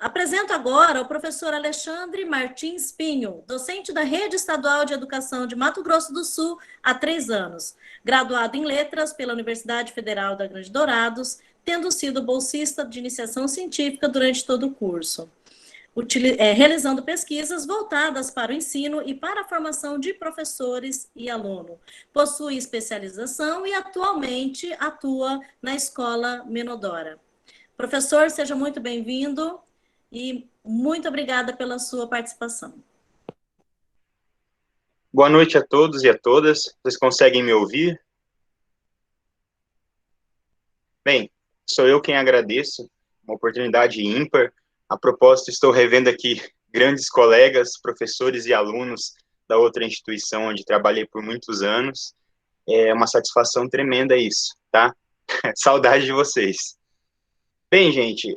Apresento agora o professor Alexandre Martins Pinho, docente da Rede Estadual de Educação de Mato Grosso do Sul há 3 anos, graduado em Letras pela Universidade Federal da Grande Dourados, tendo sido bolsista de iniciação científica durante todo o curso, realizando pesquisas voltadas para o ensino e para a formação de professores e aluno. Possui especialização e atualmente atua na Escola Menodora. Professor, seja muito bem-vindo e muito obrigada pela sua participação. Boa noite a todos e a todas. Vocês conseguem me ouvir? Bem, sou eu quem agradeço, uma oportunidade ímpar. A propósito, estou revendo aqui grandes colegas, professores e alunos da outra instituição onde trabalhei por muitos anos. É uma satisfação tremenda isso, tá? Saudade de vocês. Bem, gente,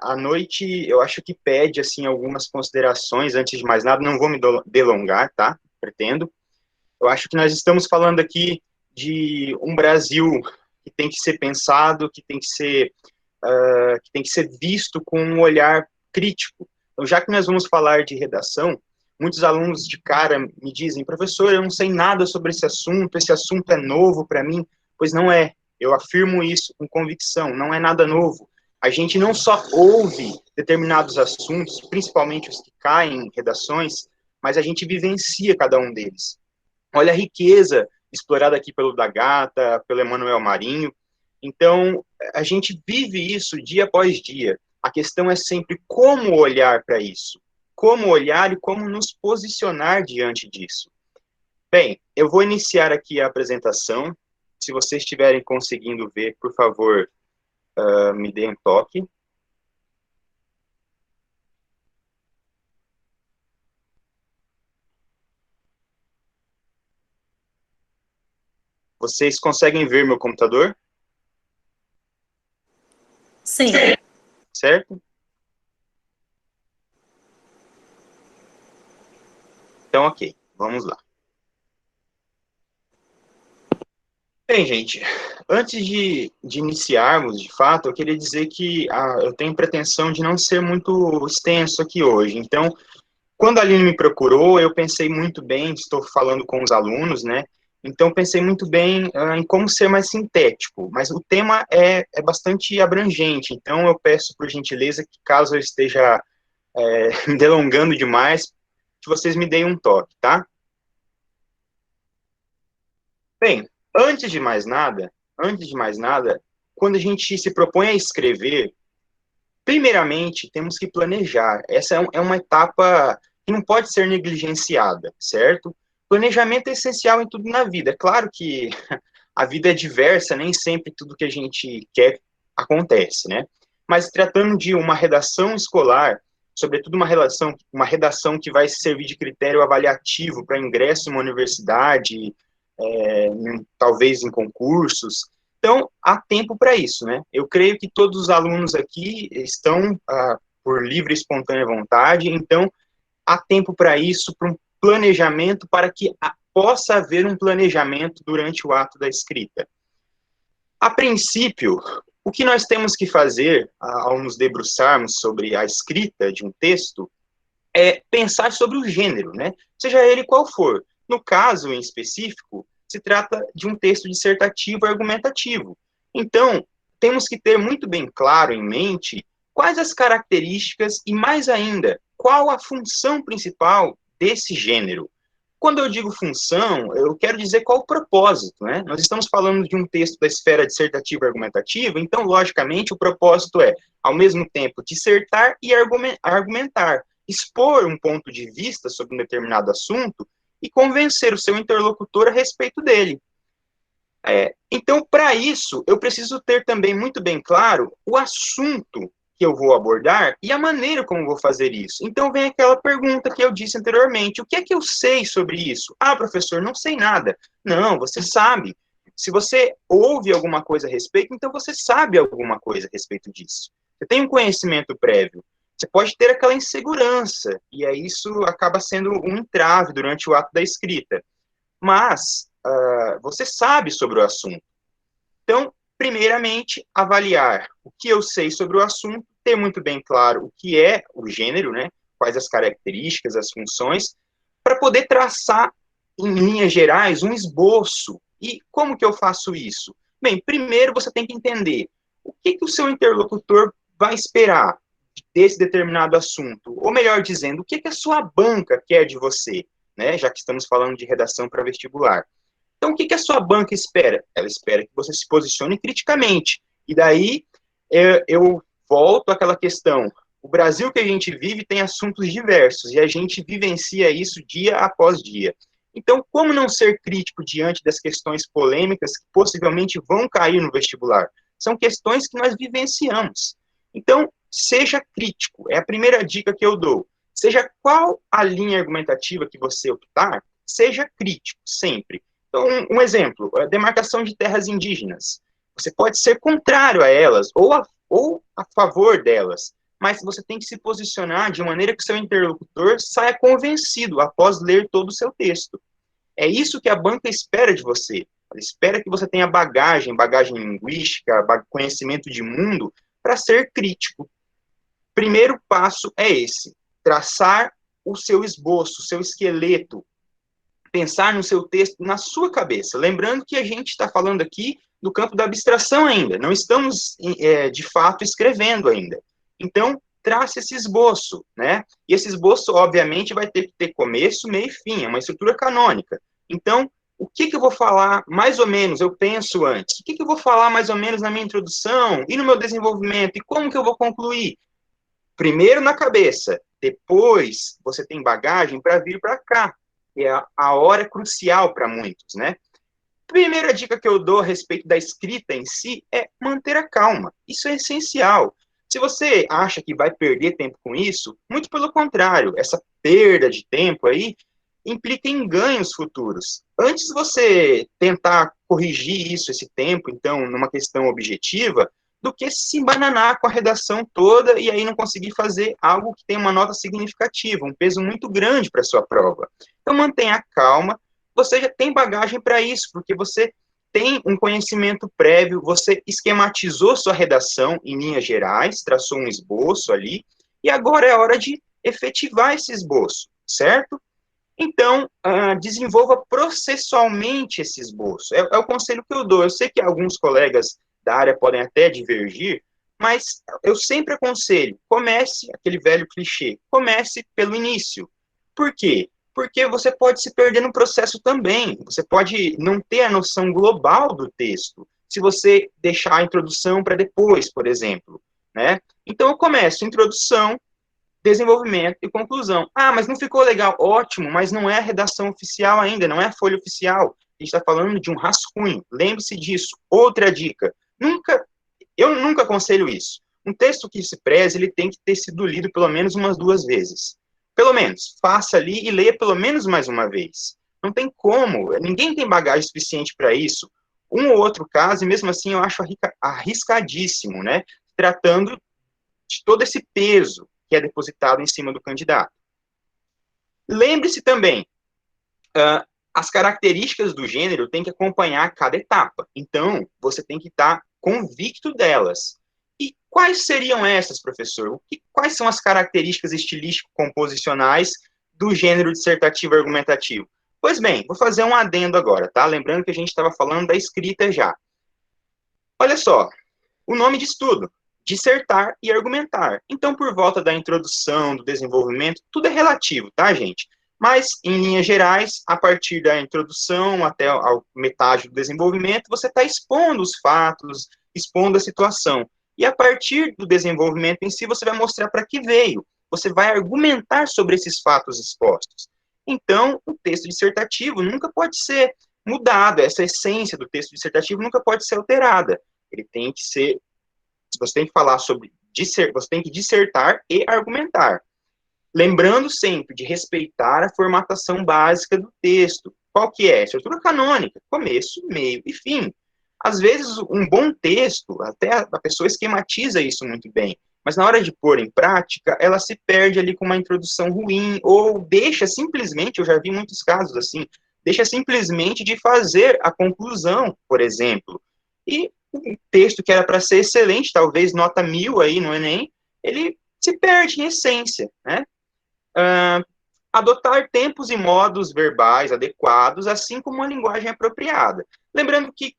a noite eu acho que pede, assim, algumas considerações. Antes de mais nada, não vou me delongar, tá? Pretendo. Eu acho que nós estamos falando aqui de um Brasil que tem que ser pensado, que tem que ser visto com um olhar crítico. Então, já que nós vamos falar de redação, muitos alunos de cara me dizem, professor, eu não sei nada sobre esse assunto é novo para mim. Pois não é, eu afirmo isso com convicção, não é nada novo. A gente não só ouve determinados assuntos, principalmente os que caem em redações, mas a gente vivencia cada um deles. Olha a riqueza explorada aqui pelo Da Gata, pelo Emanuel Marinho. Então, a gente vive isso dia após dia. A questão é sempre como olhar para isso, como olhar e como nos posicionar diante disso. Bem, eu vou iniciar aqui a apresentação. Se vocês estiverem conseguindo ver, por favor, me deem um toque. Vocês conseguem ver meu computador? Sim. Certo? Então, ok, vamos lá. Bem, gente, antes de iniciarmos, de fato, eu queria dizer que eu tenho pretensão de não ser muito extenso aqui hoje. Então, quando a Aline me procurou, eu pensei muito bem, estou falando com os alunos, né? Então, pensei muito bem em como ser mais sintético, mas o tema é bastante abrangente, então eu peço, por gentileza, que caso eu esteja me delongando demais, que vocês me deem um toque, tá? Bem, antes de mais nada, quando a gente se propõe a escrever, primeiramente, temos que planejar. Essa é uma etapa que não pode ser negligenciada, certo? Planejamento é essencial em tudo na vida. É claro que a vida é diversa, nem sempre tudo que a gente quer acontece, né? Mas tratando de uma redação escolar, sobretudo uma redação que vai servir de critério avaliativo para ingresso em uma universidade, talvez em concursos. Então, há tempo para isso, né? Eu creio que todos os alunos aqui estão por livre e espontânea vontade, então há tempo para isso, para um planejamento, para que possa haver um planejamento durante o ato da escrita. A princípio, o que nós temos que fazer ao nos debruçarmos sobre a escrita de um texto é pensar sobre o gênero, né? Seja ele qual for. No caso em específico, se trata de um texto dissertativo argumentativo. Então, temos que ter muito bem claro em mente quais as características e, mais ainda, qual a função principal desse gênero. Quando eu digo função, eu quero dizer qual o propósito, né? Nós estamos falando de um texto da esfera dissertativa e argumentativa, então, logicamente, o propósito é, ao mesmo tempo, dissertar e argumentar, expor um ponto de vista sobre um determinado assunto e convencer o seu interlocutor a respeito dele. Então, para isso, eu preciso ter também muito bem claro o assunto que eu vou abordar e a maneira como vou fazer isso. Então, vem aquela pergunta que eu disse anteriormente: o que é que eu sei sobre isso? Ah, professor, não sei nada. Não, você sabe. Se você ouve alguma coisa a respeito, então você sabe alguma coisa a respeito disso. Você tem um conhecimento prévio. Você pode ter aquela insegurança, e aí isso acaba sendo um entrave durante o ato da escrita. Mas você sabe sobre o assunto. Então, primeiramente, avaliar o que eu sei sobre o assunto ter muito bem claro o que é o gênero, né? Quais as características, as funções, para poder traçar, em linhas gerais, um esboço. E como que eu faço isso? Bem, primeiro você tem que entender o que o seu interlocutor vai esperar desse determinado assunto, ou melhor dizendo, o que a sua banca quer de você, né? Já que estamos falando de redação para vestibular. Então, o que a sua banca espera? Ela espera que você se posicione criticamente. E daí, eu volto àquela questão. O Brasil que a gente vive tem assuntos diversos, e a gente vivencia isso dia após dia. Então, como não ser crítico diante das questões polêmicas que possivelmente vão cair no vestibular? São questões que nós vivenciamos. Então, seja crítico. É a primeira dica que eu dou. Seja qual a linha argumentativa que você optar, seja crítico, sempre. Então, um exemplo, a demarcação de terras indígenas. Você pode ser contrário a elas, ou a favor delas, mas você tem que se posicionar de maneira que o seu interlocutor saia convencido após ler todo o seu texto. É isso que a banca espera de você. Ela espera que você tenha bagagem linguística, conhecimento de mundo, para ser crítico. Primeiro passo é esse, traçar o seu esboço, o seu esqueleto, pensar no seu texto na sua cabeça. Lembrando que a gente está falando aqui do campo da abstração ainda, não estamos, de fato, escrevendo ainda. Então, trace esse esboço, né? E esse esboço, obviamente, vai ter que ter começo, meio e fim, é uma estrutura canônica. Então, o que eu vou falar, mais ou menos, eu penso antes, o que eu vou falar mais ou menos na minha introdução e no meu desenvolvimento, e como que eu vou concluir? Primeiro na cabeça, depois você tem bagagem para vir para cá. É a hora crucial para muitos, né? Primeira dica que eu dou a respeito da escrita em si é manter a calma. Isso é essencial. Se você acha que vai perder tempo com isso, muito pelo contrário, essa perda de tempo aí implica em ganhos futuros. Antes você tentar corrigir isso, esse tempo, então, numa questão objetiva, do que se embananar com a redação toda e aí não conseguir fazer algo que tem uma nota significativa, um peso muito grande para a sua prova. Então, mantenha a calma, você já tem bagagem para isso, porque você tem um conhecimento prévio, você esquematizou sua redação em linhas gerais, traçou um esboço ali, e agora é a hora de efetivar esse esboço, certo? Então, desenvolva processualmente esse esboço. É o conselho que eu dou. Eu sei que alguns colegas da área podem até divergir, mas eu sempre aconselho, comece, aquele velho clichê, comece pelo início. Por quê? Porque você pode se perder no processo também. Você pode não ter a noção global do texto, se você deixar a introdução para depois, por exemplo, né? Então, eu começo introdução, desenvolvimento e conclusão. Ah, mas não ficou legal? Ótimo, mas não é a redação oficial ainda, não é a folha oficial. A gente está falando de um rascunho. Lembre-se disso. Outra dica. Eu nunca aconselho isso. Um texto que se preze, ele tem que ter sido lido pelo menos umas 2 vezes. Pelo menos, faça ali e leia pelo menos mais uma vez. Não tem como, ninguém tem bagagem suficiente para isso. Um ou outro caso, e mesmo assim eu acho arriscadíssimo, né? Tratando de todo esse peso que é depositado em cima do candidato. Lembre-se também, as características do gênero têm que acompanhar cada etapa. Então, você tem que estar convicto delas. E quais seriam essas, professor? Quais são as características estilístico-composicionais do gênero dissertativo argumentativo? Pois bem, vou fazer um adendo agora, tá? Lembrando que a gente estava falando da escrita já. Olha só, o nome diz tudo. Dissertar e argumentar. Então, por volta da introdução, do desenvolvimento, tudo é relativo, tá, gente? Mas, em linhas gerais, a partir da introdução até a metade do desenvolvimento, você está expondo os fatos, expondo a situação. E a partir do desenvolvimento em si, você vai mostrar para que veio. Você vai argumentar sobre esses fatos expostos. Então, o texto dissertativo nunca pode ser mudado, essa essência do texto dissertativo nunca pode ser alterada. Ele tem que ser você tem que falar sobre, você tem que dissertar e argumentar. Lembrando sempre de respeitar a formatação básica do texto. Qual que é? Estrutura canônica, começo, meio e fim. Às vezes, um bom texto, até a pessoa esquematiza isso muito bem, mas na hora de pôr em prática, ela se perde ali com uma introdução ruim, ou deixa simplesmente, eu já vi muitos casos assim, deixa simplesmente de fazer a conclusão, por exemplo. E um texto que era para ser excelente, talvez nota 1000 aí no Enem, ele se perde em essência, né? Adotar tempos e modos verbais adequados, assim como uma linguagem apropriada. Lembrando que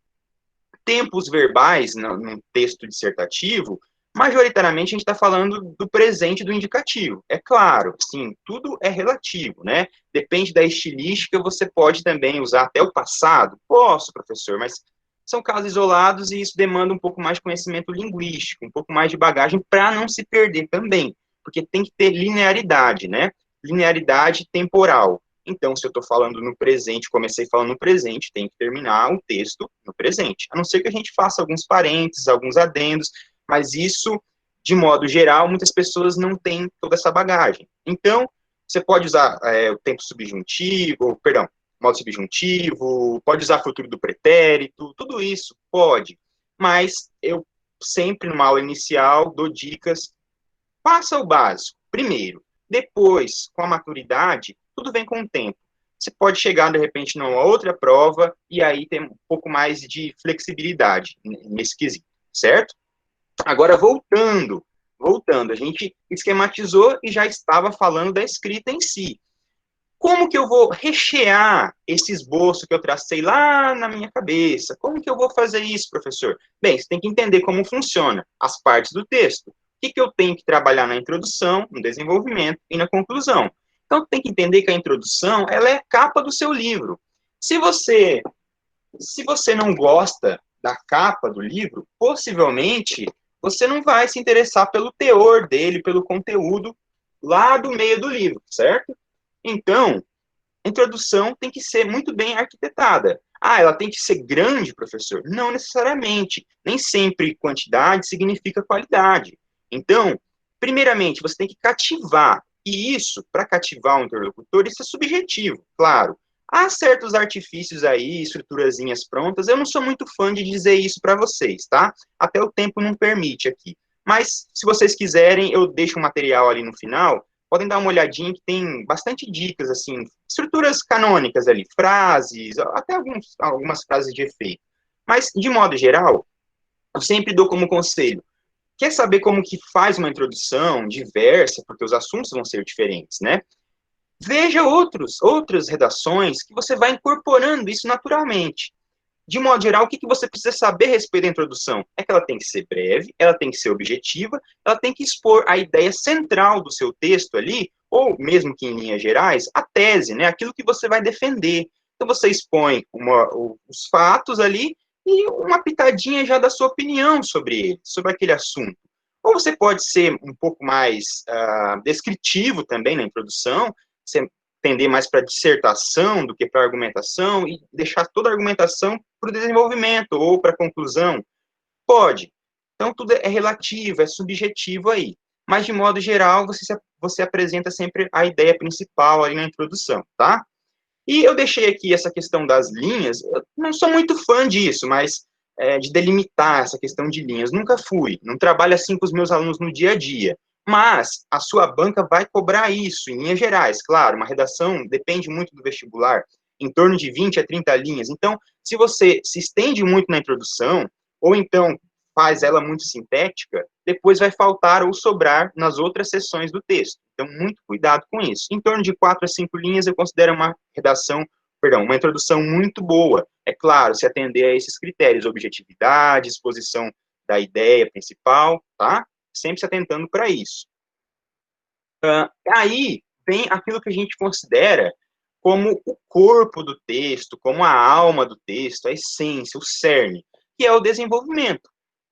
tempos verbais, num texto dissertativo, majoritariamente a gente está falando do presente do indicativo. É claro, sim, tudo é relativo, né? Depende da estilística, você pode também usar até o passado. Posso, professor, mas são casos isolados e isso demanda um pouco mais de conhecimento linguístico, um pouco mais de bagagem para não se perder também, porque tem que ter linearidade, né? Linearidade temporal. Então, se eu estou falando no presente, comecei falando no presente, tem que terminar o texto no presente. A não ser que a gente faça alguns parênteses, alguns adendos, mas isso, de modo geral, muitas pessoas não têm toda essa bagagem. Então, você pode usar o tempo subjuntivo, perdão, modo subjuntivo, pode usar futuro do pretérito, tudo isso pode. Mas eu sempre, numa aula inicial, dou dicas, faça o básico, primeiro. Depois, com a maturidade, tudo vem com o tempo. Você pode chegar, de repente, numa outra prova e aí tem um pouco mais de flexibilidade nesse quesito, certo? Agora, voltando, a gente esquematizou e já estava falando da escrita em si. Como que eu vou rechear esse esboço que eu tracei lá na minha cabeça? Como que eu vou fazer isso, professor? Bem, você tem que entender como funciona as partes do texto. O que eu tenho que trabalhar na introdução, no desenvolvimento e na conclusão. Então, tem que entender que a introdução, ela é a capa do seu livro. Se você não gosta da capa do livro, possivelmente você não vai se interessar pelo teor dele, pelo conteúdo lá do meio do livro, certo? Então, a introdução tem que ser muito bem arquitetada. Ah, ela tem que ser grande, professor? Não necessariamente. Nem sempre quantidade significa qualidade. Então, primeiramente, você tem que cativar. E isso, para cativar um interlocutor, isso é subjetivo, claro. Há certos artifícios aí, estruturazinhas prontas. Eu não sou muito fã de dizer isso para vocês, tá? Até o tempo não permite aqui. Mas, se vocês quiserem, eu deixo um material ali no final. Podem dar uma olhadinha que tem bastante dicas, assim, estruturas canônicas ali, frases, até algumas frases de efeito. Mas, de modo geral, eu sempre dou como conselho, quer saber como que faz uma introdução diversa, porque os assuntos vão ser diferentes, né? Veja outras redações que você vai incorporando isso naturalmente. De modo geral, o que você precisa saber a respeito da introdução? É que ela tem que ser breve, ela tem que ser objetiva, ela tem que expor a ideia central do seu texto ali, ou mesmo que em linhas gerais, a tese, né? Aquilo que você vai defender. Então você expõe os fatos ali e uma pitadinha já da sua opinião sobre ele, sobre aquele assunto. Ou você pode ser um pouco mais descritivo também na introdução, você tender mais para dissertação do que para argumentação e deixar toda a argumentação para o desenvolvimento ou para a conclusão? Pode. Então, tudo é relativo, é subjetivo aí. Mas, de modo geral, você apresenta sempre a ideia principal ali na introdução, tá? E eu deixei aqui essa questão das linhas, eu não sou muito fã disso, mas de delimitar essa questão de linhas, nunca fui, não trabalho assim com os meus alunos no dia a dia, mas a sua banca vai cobrar isso, em linhas gerais, claro, uma redação depende muito do vestibular, em torno de 20 a 30 linhas, então, se você se estende muito na introdução, ou então faz ela muito sintética, depois vai faltar ou sobrar nas outras seções do texto. Então, muito cuidado com isso. Em torno de 4 a 5 linhas, eu considero uma introdução muito boa. É claro, se atender a esses critérios, objetividade, exposição da ideia principal, tá? Sempre se atentando para isso. Aí vem aquilo que a gente considera como o corpo do texto, como a alma do texto, a essência, o cerne, que é o desenvolvimento.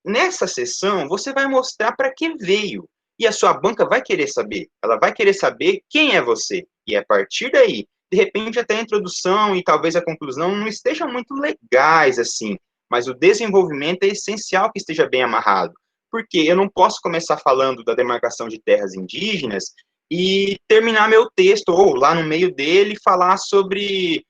Nessa sessão, você vai mostrar para que veio. E a sua banca vai querer saber. Ela vai querer saber quem é você. E a partir daí, de repente, até a introdução e talvez a conclusão não estejam muito legais assim. Mas o desenvolvimento é essencial que esteja bem amarrado. Porque eu não posso começar falando da demarcação de terras indígenas e terminar meu texto, ou lá no meio dele, falar sobre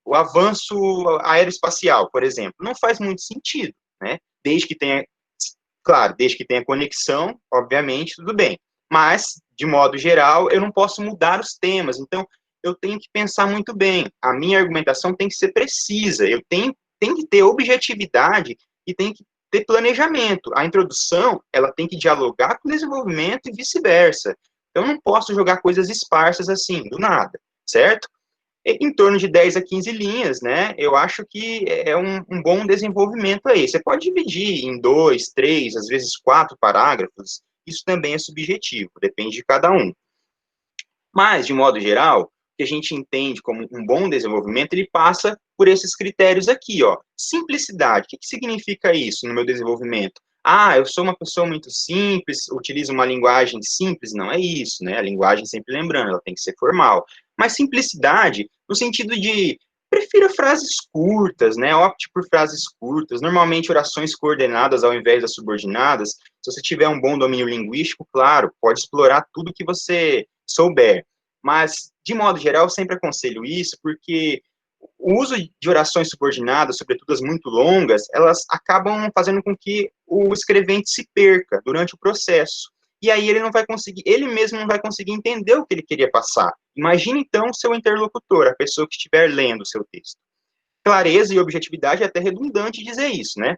o avanço aeroespacial, por exemplo. Não faz muito sentido, né? Desde que tenha conexão, obviamente, tudo bem. Mas, de modo geral, eu não posso mudar os temas. Então, eu tenho que pensar muito bem. A minha argumentação tem que ser precisa. Eu tenho que ter objetividade e tem que ter planejamento. A introdução, ela tem que dialogar com o desenvolvimento e vice-versa. Eu não posso jogar coisas esparsas assim, do nada, certo? Em torno de 10 a 15 linhas, né? Eu acho que é um bom desenvolvimento aí. Você pode dividir em 2, 3, às vezes 4 parágrafos. Isso também é subjetivo, depende de cada um. Mas, de modo geral, o que a gente entende como um bom desenvolvimento, ele passa por esses critérios aqui, ó. Simplicidade. O que significa isso no meu desenvolvimento? Ah, eu sou uma pessoa muito simples, utilizo uma linguagem simples. Não é isso, né? A linguagem, sempre lembrando, ela tem que ser formal. Mas simplicidade no sentido de prefira frases curtas, né? Opte por frases curtas, normalmente orações coordenadas ao invés das subordinadas. Se você tiver um bom domínio linguístico, claro, pode explorar tudo que você souber. Mas, de modo geral, eu sempre aconselho isso, porque o uso de orações subordinadas, sobretudo as muito longas, elas acabam fazendo com que o escrevente se perca durante o processo. E aí ele não vai conseguir, ele mesmo não vai conseguir entender o que ele queria passar. Imagine, então, o seu interlocutor, a pessoa que estiver lendo o seu texto. Clareza e objetividade é até redundante dizer isso, né?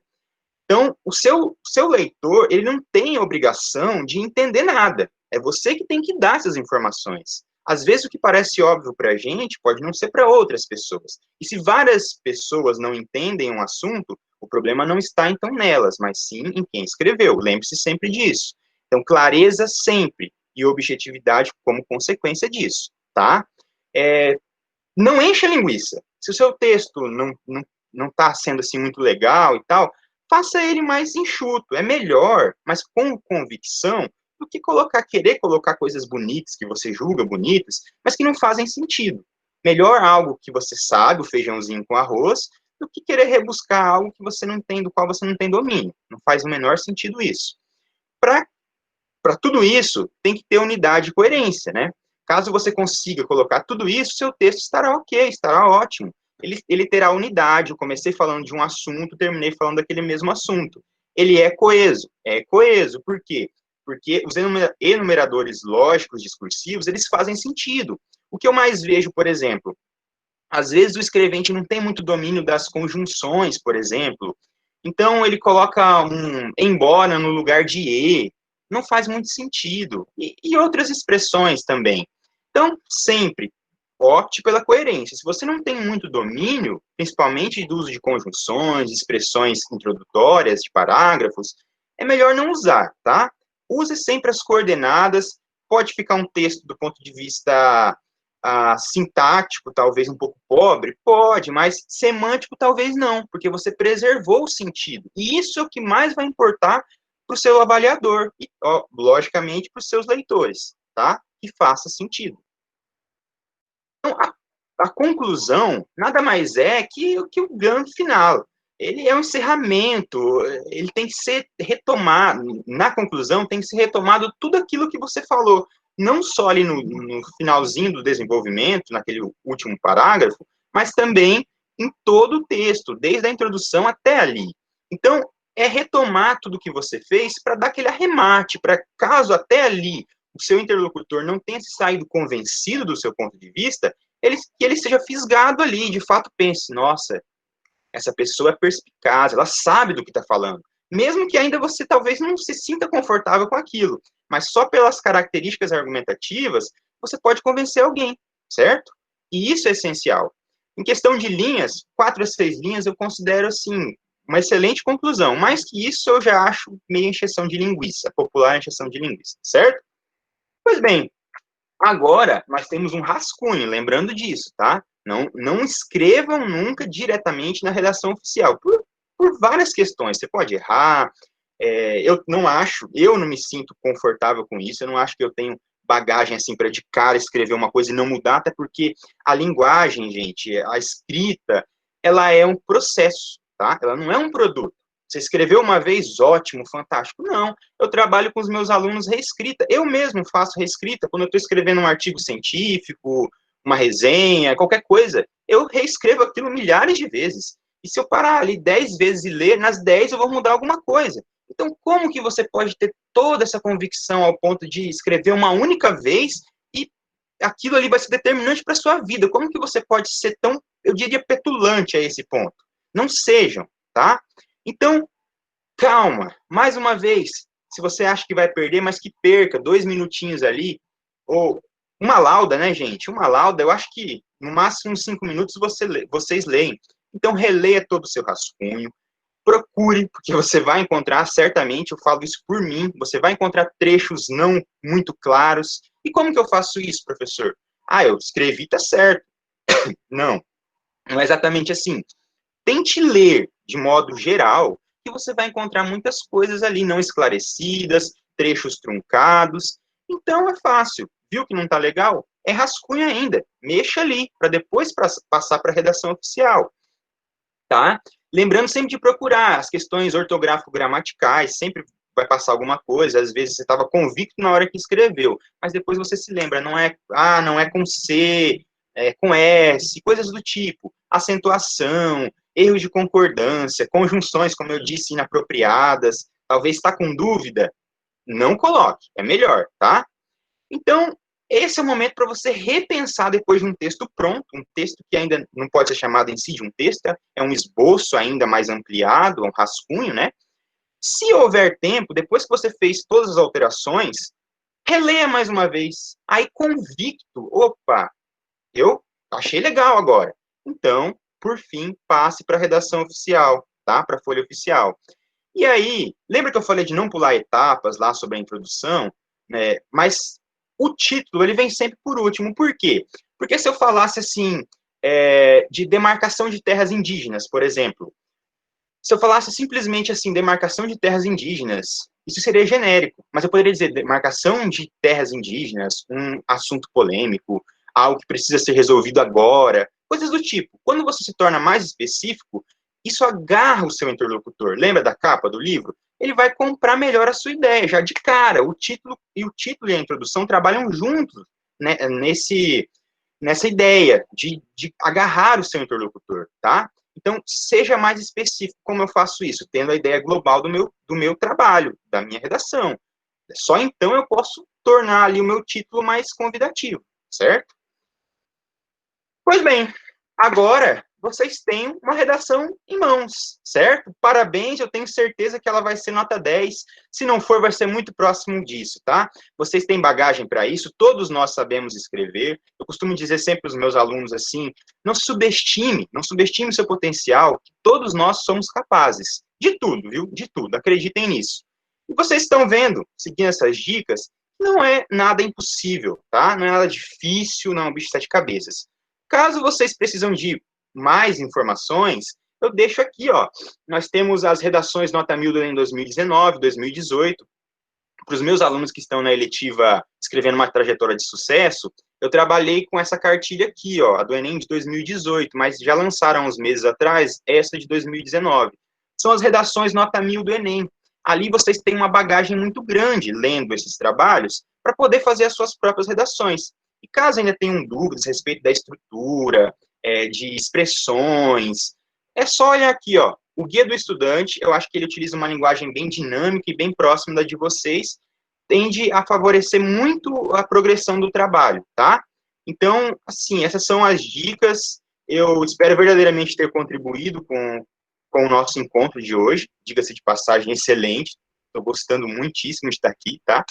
Então, o seu leitor, ele não tem a obrigação de entender nada. É você que tem que dar essas informações. Às vezes, o que parece óbvio para a gente pode não ser para outras pessoas. E se várias pessoas não entendem um assunto, o problema não está, então, nelas, mas sim em quem escreveu. Lembre-se sempre disso. Então, clareza sempre e objetividade como consequência disso, tá? Não encha linguiça. Se o seu texto não está sendo assim muito legal e tal, faça ele mais enxuto. É melhor, mas com convicção, do que querer colocar coisas bonitas, que você julga bonitas, mas que não fazem sentido. Melhor algo que você sabe, o feijãozinho com arroz, do que querer rebuscar algo que você não tem, do qual você não tem domínio. Não faz o menor sentido isso. Para tudo isso, tem que ter unidade e coerência, né? Caso você consiga colocar tudo isso, seu texto estará ok, estará ótimo. Ele terá unidade. Eu comecei falando de um assunto, terminei falando daquele mesmo assunto. Ele é coeso. É coeso. Por quê? Porque os enumeradores lógicos discursivos, eles fazem sentido. O que eu mais vejo, por exemplo, às vezes o escrevente não tem muito domínio das conjunções, por exemplo. Então ele coloca um embora no lugar de e. Não faz muito sentido. E outras expressões também. Então, sempre opte pela coerência. Se você não tem muito domínio, principalmente do uso de conjunções, expressões introdutórias, de parágrafos, é melhor não usar, tá? Use sempre as coordenadas. Pode ficar um texto do ponto de vista sintático, talvez um pouco pobre? Pode, mas semântico talvez não, porque você preservou o sentido. E isso é o que mais vai importar para o seu avaliador e, logicamente, para os seus leitores, tá? Que faça sentido. Então, a conclusão nada mais é que o grande final. Ele é um encerramento, ele tem que ser retomado, na conclusão tem que ser retomado tudo aquilo que você falou, não só ali no finalzinho do desenvolvimento, naquele último parágrafo, mas também em todo o texto, desde a introdução até ali. Então, é retomar tudo que você fez para dar aquele arremate, para caso até ali o seu interlocutor não tenha saído convencido do seu ponto de vista, que ele seja fisgado ali, de fato pense, nossa, essa pessoa é perspicaz, ela sabe do que está falando. Mesmo que ainda você talvez não se sinta confortável com aquilo, mas só pelas características argumentativas, você pode convencer alguém, certo? E isso é essencial. Em questão de linhas, 4 a 6 linhas eu considero, assim, uma excelente conclusão. Mais que isso, eu já acho meio encheção de linguiça, popular encheção de linguiça, certo? Pois bem, agora nós temos um rascunho, lembrando disso, tá? Não escrevam nunca diretamente na redação oficial, por várias questões. Você pode errar, eu não me sinto confortável com isso, eu não acho que eu tenho bagagem assim para de cara escrever uma coisa e não mudar, até porque a linguagem, gente, a escrita, ela é um processo, tá? Ela não é um produto. Você escreveu uma vez, ótimo, fantástico. Não, eu trabalho com os meus alunos reescrita. Eu mesmo faço reescrita quando eu estou escrevendo um artigo científico, uma resenha, qualquer coisa. Eu reescrevo aquilo milhares de vezes. E se eu parar ali 10 vezes e ler, nas 10 eu vou mudar alguma coisa. Então, como que você pode ter toda essa convicção ao ponto de escrever uma única vez e aquilo ali vai ser determinante para a sua vida? Como que você pode ser tão, eu diria, petulante a esse ponto? Não sejam, tá? Então, calma, mais uma vez, se você acha que vai perder, mas que perca 2 minutinhos ali, ou uma lauda, né, gente? Uma lauda, eu acho que no máximo uns 5 minutos vocês leem. Então, releia todo o seu rascunho, procure, porque você vai encontrar, certamente, eu falo isso por mim, você vai encontrar trechos não muito claros. E como que eu faço isso, professor? Ah, eu escrevi, tá certo. Não, não é exatamente assim. Tente ler de modo geral, que você vai encontrar muitas coisas ali não esclarecidas, trechos truncados. Então é fácil. Viu que não está legal? É rascunho ainda. Mexa ali, para depois passar para a redação oficial. Tá? Lembrando sempre de procurar as questões ortográfico-gramaticais, sempre vai passar alguma coisa, às vezes você estava convicto na hora que escreveu, mas depois você se lembra, não é com C, é com S, coisas do tipo, acentuação, erros de concordância, conjunções, como eu disse, inapropriadas, talvez está com dúvida, não coloque, é melhor, tá? Então, esse é o momento para você repensar depois de um texto pronto, um texto que ainda não pode ser chamado em si de um texto, é um esboço ainda mais ampliado, um rascunho, né? Se houver tempo, depois que você fez todas as alterações, releia mais uma vez. Aí, convicto, opa, eu achei legal agora. Então, por fim, passe para a redação oficial, tá? Para a folha oficial. E aí, lembra que eu falei de não pular etapas lá sobre a introdução, né? Mas o título, ele vem sempre por último. Por quê? Porque se eu falasse, assim, de demarcação de terras indígenas, por exemplo, se eu falasse simplesmente, assim, demarcação de terras indígenas, isso seria genérico. Mas eu poderia dizer demarcação de terras indígenas, um assunto polêmico, algo que precisa ser resolvido agora, coisas do tipo. Quando você se torna mais específico, isso agarra o seu interlocutor. Lembra da capa do livro? Ele vai comprar melhor a sua ideia, já de cara. O título e a introdução trabalham juntos, né, nessa ideia de agarrar o seu interlocutor, tá? Então, seja mais específico como eu faço isso, tendo a ideia global do meu trabalho, da minha redação. Só então eu posso tornar ali o meu título mais convidativo, certo? Pois bem, agora vocês têm uma redação em mãos, certo? Parabéns, eu tenho certeza que ela vai ser nota 10. Se não for, vai ser muito próximo disso, tá? Vocês têm bagagem para isso, todos nós sabemos escrever. Eu costumo dizer sempre para os meus alunos assim: não subestime o seu potencial, que todos nós somos capazes. De tudo, viu? De tudo, acreditem nisso. E vocês estão vendo, seguindo essas dicas, não é nada impossível, tá? Não é nada difícil, não é um bicho de sete cabeças. Caso vocês precisam de mais informações, eu deixo aqui, ó. Nós temos as redações Nota 1000 do Enem 2019, 2018. Para os meus alunos que estão na eletiva escrevendo uma trajetória de sucesso, eu trabalhei com essa cartilha aqui, ó, a do Enem de 2018, mas já lançaram uns meses atrás essa de 2019. São as redações Nota 1000 do Enem. Ali vocês têm uma bagagem muito grande lendo esses trabalhos para poder fazer as suas próprias redações. E caso ainda tenham dúvidas a respeito da estrutura, de expressões, é só olhar aqui, ó. O Guia do Estudante, eu acho que ele utiliza uma linguagem bem dinâmica e bem próxima da de vocês, tende a favorecer muito a progressão do trabalho, tá? Então, assim, essas são as dicas. Eu espero verdadeiramente ter contribuído com o nosso encontro de hoje. Diga-se de passagem, excelente. Estou gostando muitíssimo de estar aqui, tá?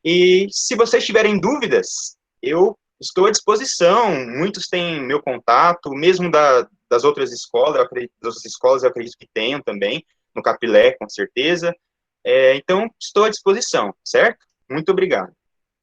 E se vocês tiverem dúvidas, eu estou à disposição. Muitos têm meu contato, mesmo das outras escolas, eu acredito que tenham também, no Capilé, com certeza. Então, estou à disposição, certo? Muito obrigado.